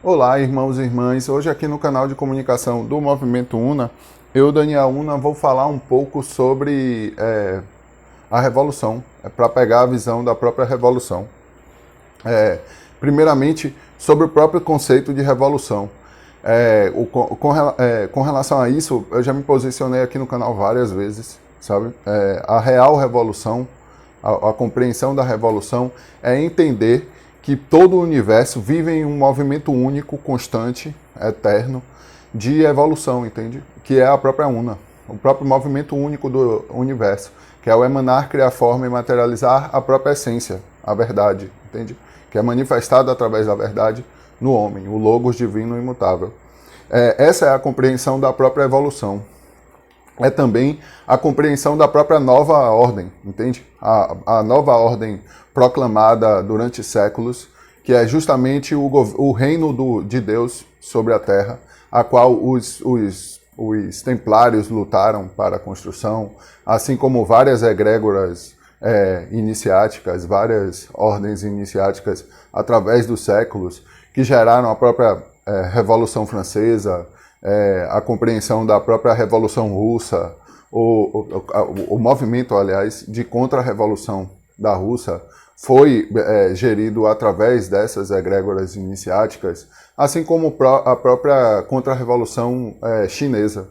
Olá, irmãos e irmãs. Hoje aqui no canal de comunicação do Movimento UNA, eu, Daniel Una, vou falar um pouco sobre a Revolução, para pegar a visão da própria Revolução. Primeiramente, sobre o próprio conceito de Revolução. Com relação a isso, eu já me posicionei aqui no canal várias vezes, sabe? A real Revolução, a compreensão da Revolução é entender que todo o universo vive em um movimento único, constante, eterno, de evolução, entende? Que é a própria Una, o próprio movimento único do universo, que é o emanar, criar forma e materializar a própria essência, a verdade, entende? Que é manifestado através da verdade no homem, o Logos divino imutável. Essa é a compreensão da própria evolução. É também a compreensão da própria nova ordem, entende? A nova ordem proclamada durante séculos, que é justamente o reino de Deus sobre a terra, a qual os templários lutaram para a construção, assim como várias egrégoras iniciáticas, várias ordens iniciáticas através dos séculos, que geraram a própria Revolução Francesa, a compreensão da própria Revolução Russa, o movimento, aliás, de contra-revolução da Rússia foi gerido através dessas egrégoras iniciáticas, assim como a própria contra-revolução chinesa.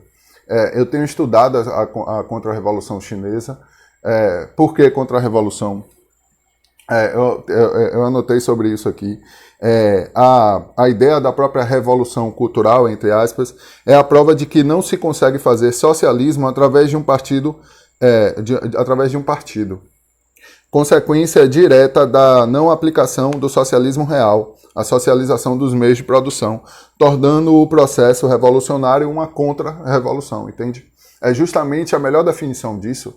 Eu tenho estudado a contra-revolução chinesa. Por que contra-revolução? Eu anotei sobre isso aqui. A ideia da própria revolução cultural, entre aspas, é a prova de que não se consegue fazer socialismo através de um partido, Consequência direta da não aplicação do socialismo real, a socialização dos meios de produção, tornando o processo revolucionário uma contra-revolução, entende? Justamente a melhor definição disso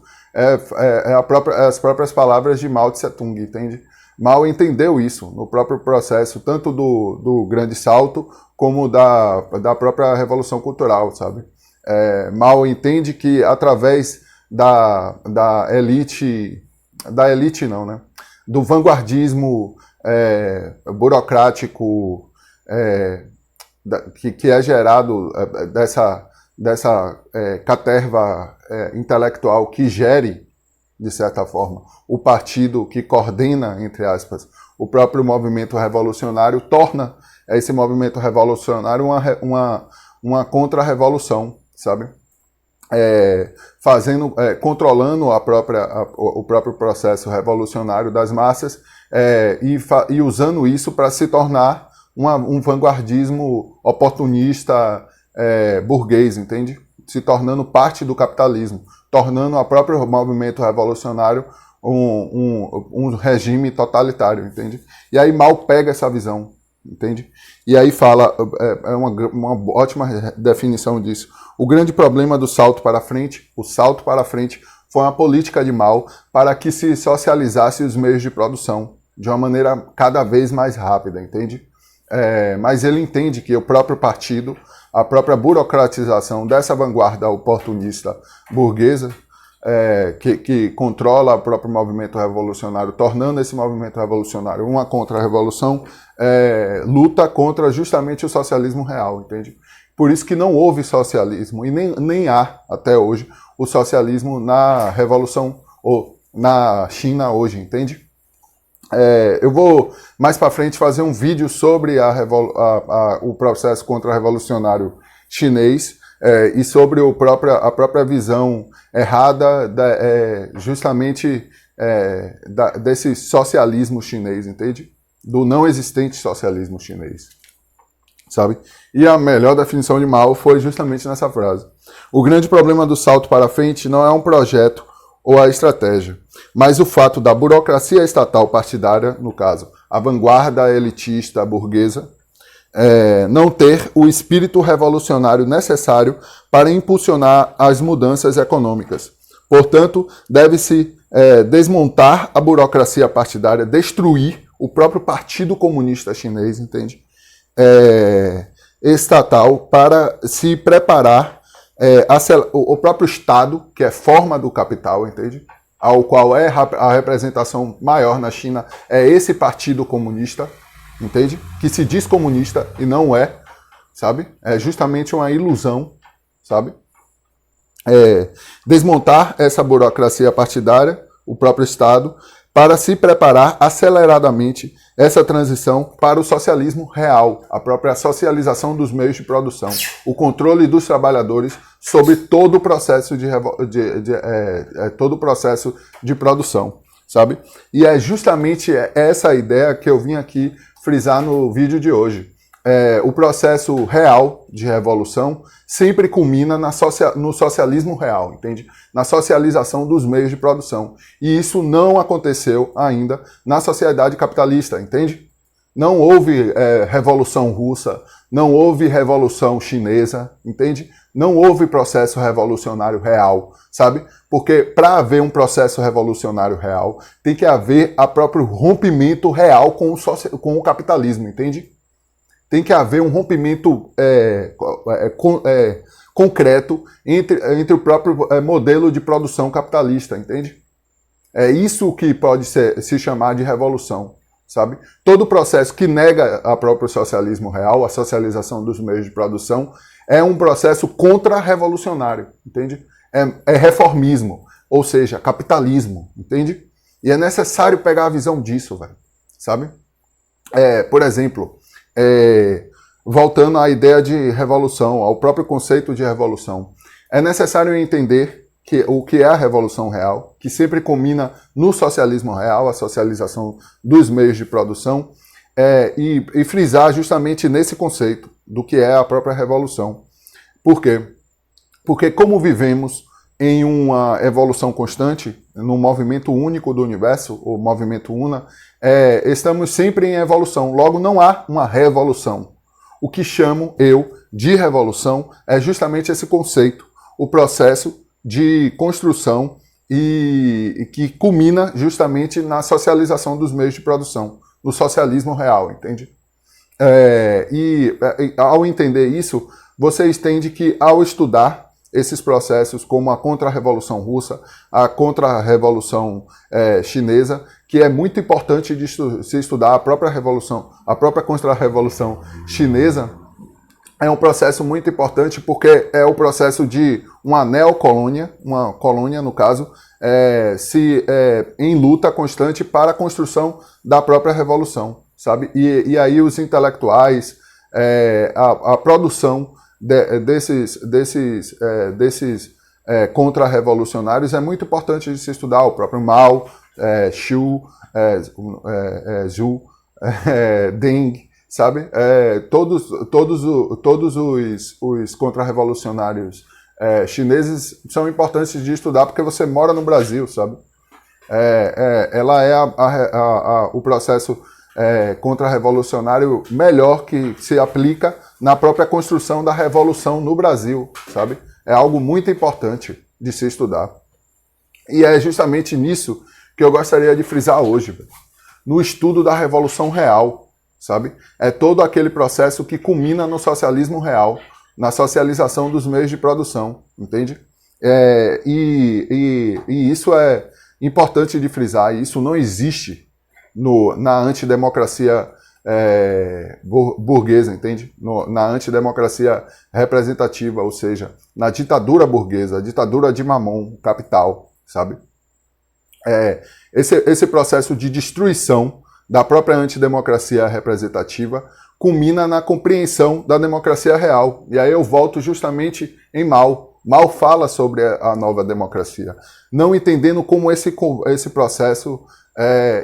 as próprias palavras de Mao Tse Tung, entende? Mao entendeu isso no próprio processo, tanto do Grande Salto, como da própria Revolução Cultural, sabe? Mao entende que através da elite não, né? Do vanguardismo burocrático que é gerado dessa caterva intelectual que gere, de certa forma, o partido que coordena, entre aspas, o próprio movimento revolucionário, torna esse movimento revolucionário uma contra-revolução, sabe? Controlando o próprio processo revolucionário das massas e usando isso para se tornar um vanguardismo oportunista burguês, entende? Se tornando parte do capitalismo, tornando o próprio movimento revolucionário um regime totalitário, entende? E aí Mao pega essa visão, entende? E aí fala, uma ótima definição disso. O grande problema do salto para frente, o salto para frente, foi uma política de Mao para que se socializasse os meios de produção de uma maneira cada vez mais rápida, entende? Mas ele entende que o próprio partido, a própria burocratização dessa vanguarda oportunista burguesa, que controla o próprio movimento revolucionário, tornando esse movimento revolucionário uma contra-revolução, luta contra justamente o socialismo real, entende? Por isso que não houve socialismo, e nem há, até hoje, o socialismo na Revolução, ou na China hoje, entende? Eu vou, mais para frente, fazer um vídeo sobre o processo contra-revolucionário chinês, e sobre a própria visão errada justamente desse socialismo chinês, entende? Do não existente socialismo chinês, sabe? E a melhor definição de Mao foi justamente nessa frase. O grande problema do salto para frente não é um projeto ou a estratégia, mas o fato da burocracia estatal partidária, no caso, a vanguarda elitista burguesa, não ter o espírito revolucionário necessário para impulsionar as mudanças econômicas. Portanto, deve-se desmontar a burocracia partidária, destruir o próprio Partido Comunista Chinês, entende? Estatal, para se preparar o próprio Estado, que é forma do capital, entende? Ao qual a representação maior na China é esse Partido Comunista, entende? Que se diz comunista e não é, sabe? É justamente uma ilusão, sabe? Desmontar essa burocracia partidária, o próprio Estado, para se preparar aceleradamente essa transição para o socialismo real, a própria socialização dos meios de produção, o controle dos trabalhadores sobre todo o processo todo o processo de produção, sabe? E é justamente essa ideia que eu vim aqui frisar no vídeo de hoje. O processo real de revolução sempre culmina no socialismo real, entende? Na socialização dos meios de produção. E isso não aconteceu ainda na sociedade capitalista, entende? Não houve revolução russa, não houve revolução chinesa, entende? Não houve processo revolucionário real, sabe? Porque para haver um processo revolucionário real, tem que haver o próprio rompimento real com o capitalismo, entende? Tem que haver um rompimento concreto entre o próprio modelo de produção capitalista, entende? É isso que pode se chamar de revolução, sabe? Todo processo que nega o próprio socialismo real, a socialização dos meios de produção, é um processo contra-revolucionário, entende? É reformismo, ou seja, capitalismo, entende? E é necessário pegar a visão disso, velho, sabe? Por exemplo, voltando à ideia de revolução, ao próprio conceito de revolução, é necessário entender o que é a revolução real, que sempre culmina no socialismo real, a socialização dos meios de produção, e frisar justamente nesse conceito do que é a própria revolução. Por quê? Porque como vivemos em uma evolução constante, num movimento único do universo, o movimento Una, estamos sempre em evolução, logo não há uma revolução. O que chamo eu de revolução é justamente esse conceito, o processo de construção e que culmina justamente na socialização dos meios de produção, no socialismo real, entende? Ao entender isso, você entende que ao estudar esses processos como a contra-revolução russa, a contra-revolução chinesa, que é muito importante de se estudar a própria revolução, a própria contra-revolução chinesa, é um processo muito importante porque é o processo de uma neocolônia, uma colônia no caso, em luta constante para a construção da própria revolução, sabe? E aí os intelectuais, a produção desses contra-revolucionários é muito importante de se estudar. O próprio Mao, Xu, Zhu, Deng, sabe? Todos os contra-revolucionários chineses são importantes de estudar porque você mora no Brasil, sabe? Ela é o processo contra-revolucionário melhor que se aplica na própria construção da revolução no Brasil, sabe? É algo muito importante de se estudar. E é justamente nisso que eu gostaria de frisar hoje, no estudo da revolução real, sabe? É todo aquele processo que culmina no socialismo real, na socialização dos meios de produção, entende? E isso é importante de frisar, e isso não existe na antidemocracia burguesa, entende? Na antidemocracia representativa, ou seja, na ditadura burguesa, a ditadura de Mamon, capital, sabe? Esse processo de destruição da própria antidemocracia representativa culmina na compreensão da democracia real. E aí eu volto justamente em Mao. Mao fala sobre a nova democracia, não entendendo como esse processo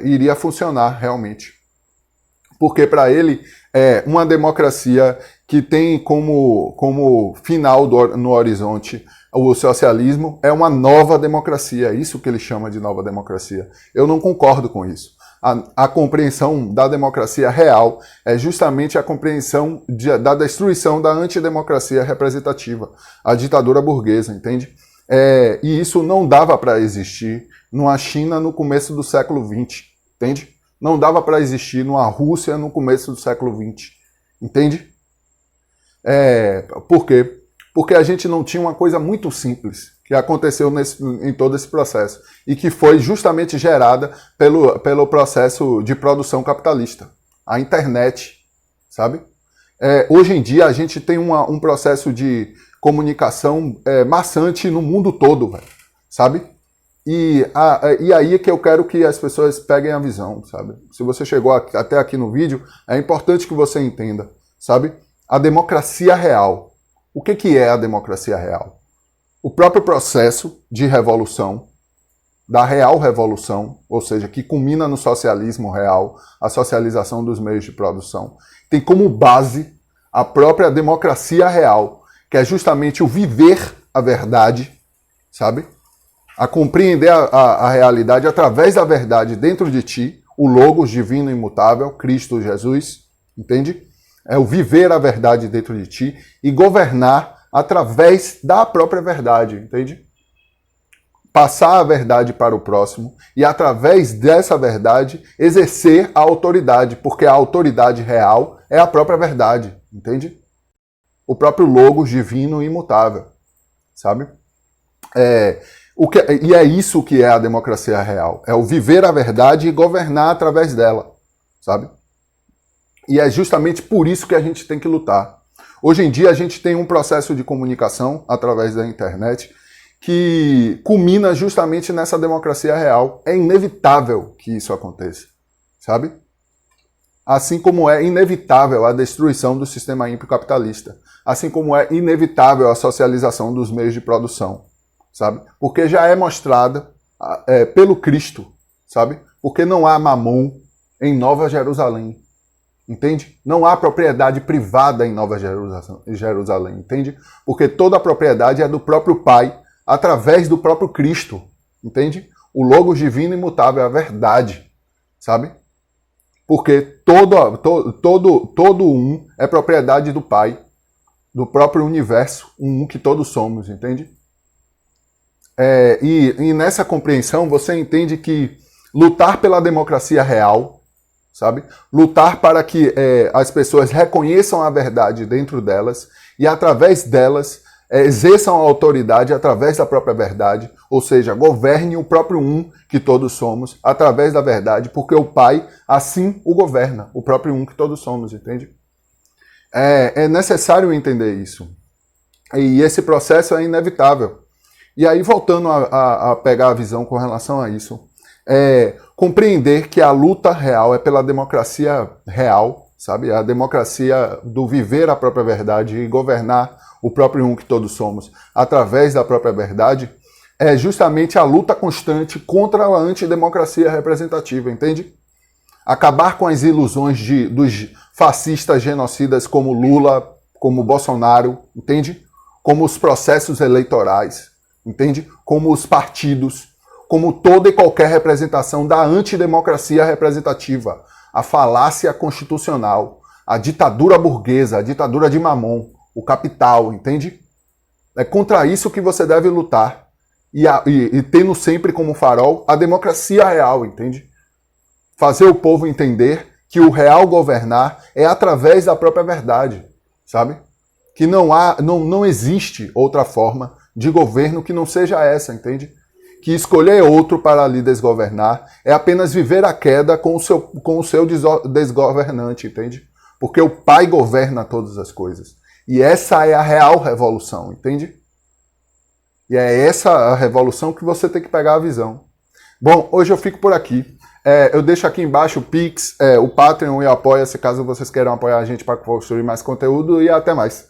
iria funcionar realmente. Porque para ele, uma democracia que tem como final no horizonte o socialismo é uma nova democracia, é isso que ele chama de nova democracia. Eu não concordo com isso. A compreensão da democracia real é justamente a compreensão da destruição da antidemocracia representativa, a ditadura burguesa, entende? E isso não dava para existir numa China no começo do século XX, entende? Não dava para existir numa Rússia no começo do século XX, entende? Por quê? Porque a gente não tinha uma coisa muito simples que aconteceu em todo esse processo e que foi justamente gerada pelo processo de produção capitalista, a internet, sabe? Hoje em dia a gente tem um processo de comunicação maçante no mundo todo, véio, sabe? E aí é que eu quero que as pessoas peguem a visão, sabe? Se você chegou até aqui no vídeo, é importante que você entenda, sabe? A democracia real. O que é a democracia real? O próprio processo de revolução, da real revolução, ou seja, que culmina no socialismo real, a socialização dos meios de produção, tem como base a própria democracia real, que é justamente o viver a verdade, sabe? A compreender a realidade através da verdade dentro de ti, o Logos divino e imutável, Cristo Jesus, entende? É o viver a verdade dentro de ti e governar através da própria verdade, entende? Passar a verdade para o próximo e, através dessa verdade, exercer a autoridade, porque a autoridade real é a própria verdade, entende? O próprio Logos divino e imutável, sabe? E é isso que é a democracia real. É o viver a verdade e governar através dela, sabe? E é justamente por isso que a gente tem que lutar. Hoje em dia a gente tem um processo de comunicação através da internet que culmina justamente nessa democracia real. É inevitável que isso aconteça, sabe? Assim como é inevitável a destruição do sistema ímpio capitalista. Assim como é inevitável a socialização dos meios de produção, sabe? Porque já é mostrada pelo Cristo, sabe? Porque não há mamon em Nova Jerusalém, entende? Não há propriedade privada em Nova Jerusalém, entende? Porque toda a propriedade é do próprio Pai, através do próprio Cristo, entende? O Logos divino e imutável é a verdade, sabe? Porque todo um é propriedade do Pai, do próprio universo, um que todos somos, entende? E nessa compreensão você entende que lutar pela democracia real, sabe? Lutar para que as pessoas reconheçam a verdade dentro delas e através delas exerçam a autoridade através da própria verdade, ou seja, governe o próprio um que todos somos através da verdade, porque o Pai assim o governa, o próprio um que todos somos, entende? É necessário entender isso. E esse processo é inevitável. E aí, voltando a pegar a visão com relação a isso, compreender que a luta real é pela democracia real, sabe? A democracia do viver a própria verdade e governar o próprio um que todos somos através da própria verdade, é justamente a luta constante contra a antidemocracia representativa, entende? Acabar com as ilusões dos fascistas genocidas como Lula, como Bolsonaro, entende? Como os processos eleitorais, entende? Como os partidos, como toda e qualquer representação da antidemocracia representativa, a falácia constitucional, a ditadura burguesa, a ditadura de Mamon, o capital, entende? É contra isso que você deve lutar e tendo sempre como farol a democracia real, entende? Fazer o povo entender que o real governar é através da própria verdade, sabe? Que não existe outra forma de governo que não seja essa, entende? Que escolher outro para lhe desgovernar é apenas viver a queda com o seu desgovernante, entende? Porque o Pai governa todas as coisas. E essa é a real revolução, entende? E é essa a revolução que você tem que pegar a visão. Bom, hoje eu fico por aqui. Eu deixo aqui embaixo o Pix, o Patreon e o Apoia-se, caso vocês queiram apoiar a gente para construir mais conteúdo. E até mais.